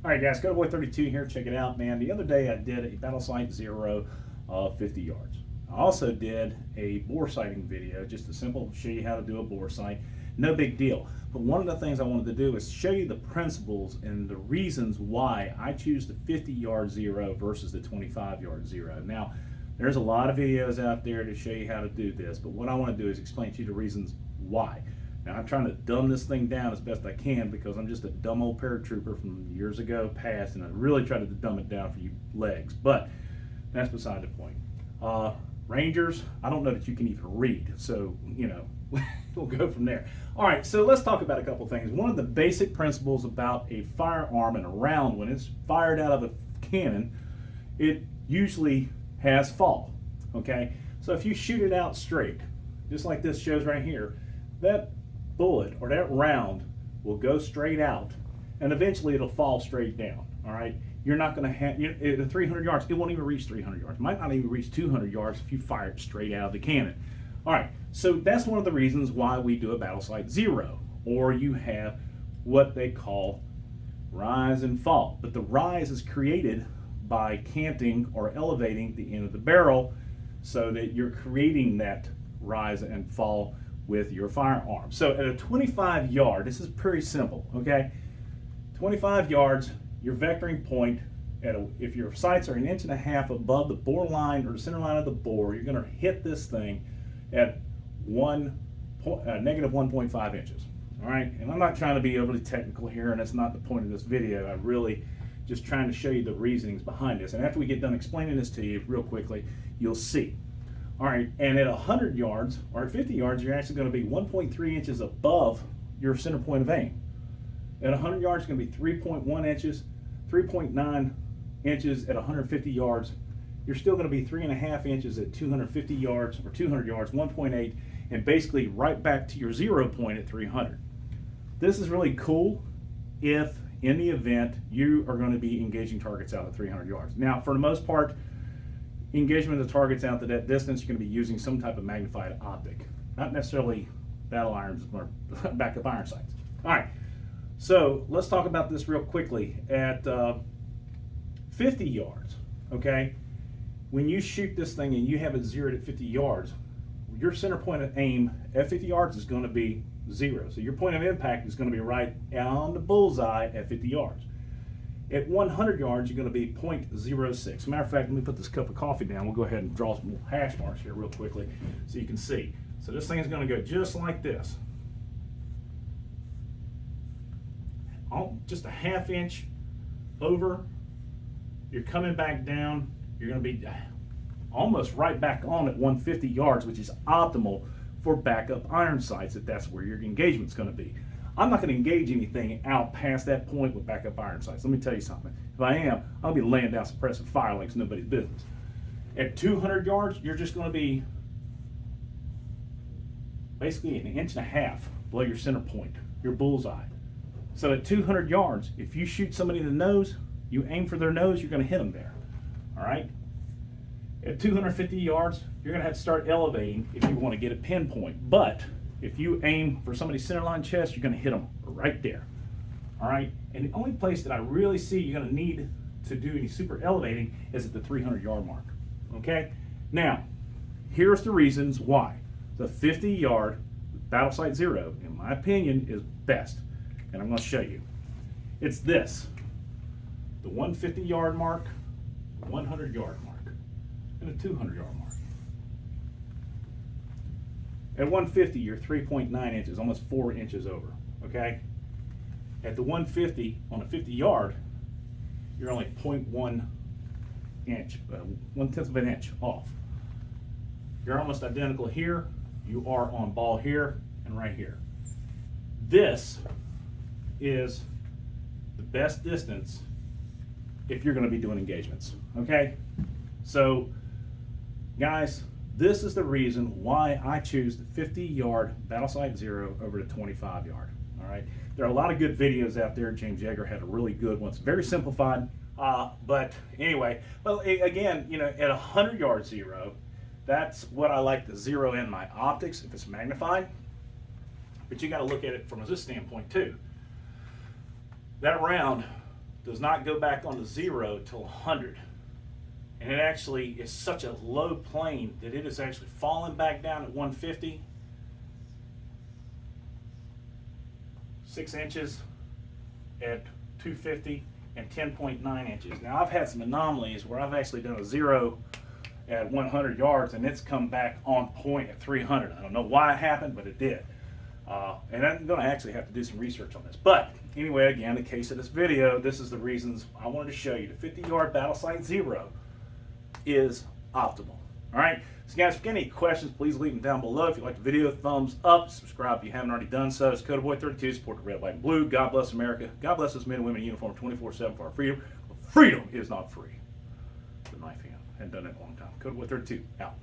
All right, guys, Boy 32 here. Check it out, man. The other day I did a Battlesight Zero of 50 yards. I also did a bore sighting video, just a simple show you how to do a bore sight. No big deal. But one of the things I wanted to do is show you the principles and the reasons why I choose the 50-yard zero versus the 25-yard zero. Now, there's a lot of videos out there to show you how to do this, but what I want to do is explain to you the reasons why. Now, I'm trying to dumb this thing down as best I can because I'm just a dumb old paratrooper from years ago past, and I really tried to dumb it down for you legs, but that's beside the point. Rangers, I don't know that you can even read, so, you know, we'll go from there. All right, so let's talk about a couple things. One of the basic principles about a firearm and a round, when it's fired out of a cannon, it usually has fall, okay? So if you shoot it out straight, just like this shows right here, that bullet or that round will go straight out and eventually it'll fall straight down. All right, you're not going to have at 300 yards, it won't even reach 300 yards, might not even reach 200 yards if you fire it straight out of the cannon. All right, so that's one of the reasons why we do a Battlesight Zero, or you have what they call rise and fall. But the rise is created by canting or elevating the end of the barrel so that you're creating that rise and fall with your firearm. So at a 25 yard, this is pretty simple, okay? 25 yards, your vectoring point, if your sights are 1.5 inches above the bore line or the center line of the bore, you're gonna hit this thing at negative 1.5 inches, all right? And I'm not trying to be overly technical here, and that's not the point of this video. I really just trying to show you the reasonings behind this. And after we get done explaining this to you real quickly, you'll see. All right, and at 100 yards or at 50 yards, you're actually going to be 1.3 inches above your center point of aim. At 100 yards, it's going to be 3.1 inches, 3.9 inches at 150 yards. You're still going to be 3.5 inches at 250 yards or 200 yards, 1.8, and basically right back to your 0 point at 300. This is really cool if in the event you are going to be engaging targets out at 300 yards. Now, for the most part, engagement of the targets out to that distance, you're going to be using some type of magnified optic, not necessarily battle irons or backup iron sights. All right, so let's talk about this real quickly. At 50 yards, okay, when you shoot this thing and you have it zeroed at 50 yards, your center point of aim at 50 yards is going to be 0. So your point of impact is going to be right on the bullseye at 50 yards. At 100 yards, you're going to be 0.06. Matter of fact, let me put this cup of coffee down. We'll go ahead and draw some hash marks here real quickly so you can see. So this thing is going to go just like this. Just a 1/2 inch over. You're coming back down. You're going to be almost right back on at 150 yards, which is optimal for backup iron sights if that's where your engagement's going to be. I'm not going to engage anything out past that point with backup iron sights. Let me tell you something. If I am, I'll be laying down suppressive fire like it's nobody's business. At 200 yards, you're just going to be basically 1.5 inches below your center point, your bullseye. So at 200 yards, if you shoot somebody in the nose, you aim for their nose, you're going to hit them there. All right? At 250 yards, you're going to have to start elevating if you want to get a pinpoint. But if you aim for somebody's centerline chest, you're going to hit them right there. All right? And the only place that I really see you're going to need to do any super elevating is at the 300-yard mark. Okay? Now, here's the reasons why. The 50-yard Battlesight Zero, in my opinion, is best. And I'm going to show you. It's this. The 150-yard mark, the 100-yard mark, and the 200-yard mark. At 150, you're 3.9 inches, almost 4 inches over, okay? At the 150, on a 50 yard, you're only 0.1 inch, 1/10 of an inch off. You're almost identical here. You are on ball here and right here. This is the best distance if you're gonna be doing engagements, okay? So, guys, this is the reason why I choose the 50-yard Battlesight Zero over the 25-yard, all right? There are a lot of good videos out there. James Yeager had a really good one. It's very simplified, but anyway, well, again, you know, at 100-yard zero, that's what I like to zero in my optics if it's magnified. But you got to look at it from this standpoint too. That round does not go back on to 0 till 100. And it actually is such a low plane that it is actually falling back down at 150. 6 inches at 250 and 10.9 inches. Now I've had some anomalies where I've actually done a 0 at 100 yards and it's come back on point at 300. I don't know why it happened, but it did. And I'm going to actually have to do some research on this. But anyway, again, the case of this video, this is the reasons I wanted to show you. The 50-yard Battlesight 0 is optimal. All right. So guys, if you have any questions, please leave them down below. If you like the video, thumbs up. Subscribe if you haven't already done so. It's CodaBoy32. Support the red, white, and blue. God bless America. God bless us men and women in uniform 24/7 for our freedom. But freedom is not free. With a knife hand. Hadn't done it in a long time. CodaBoy32 out.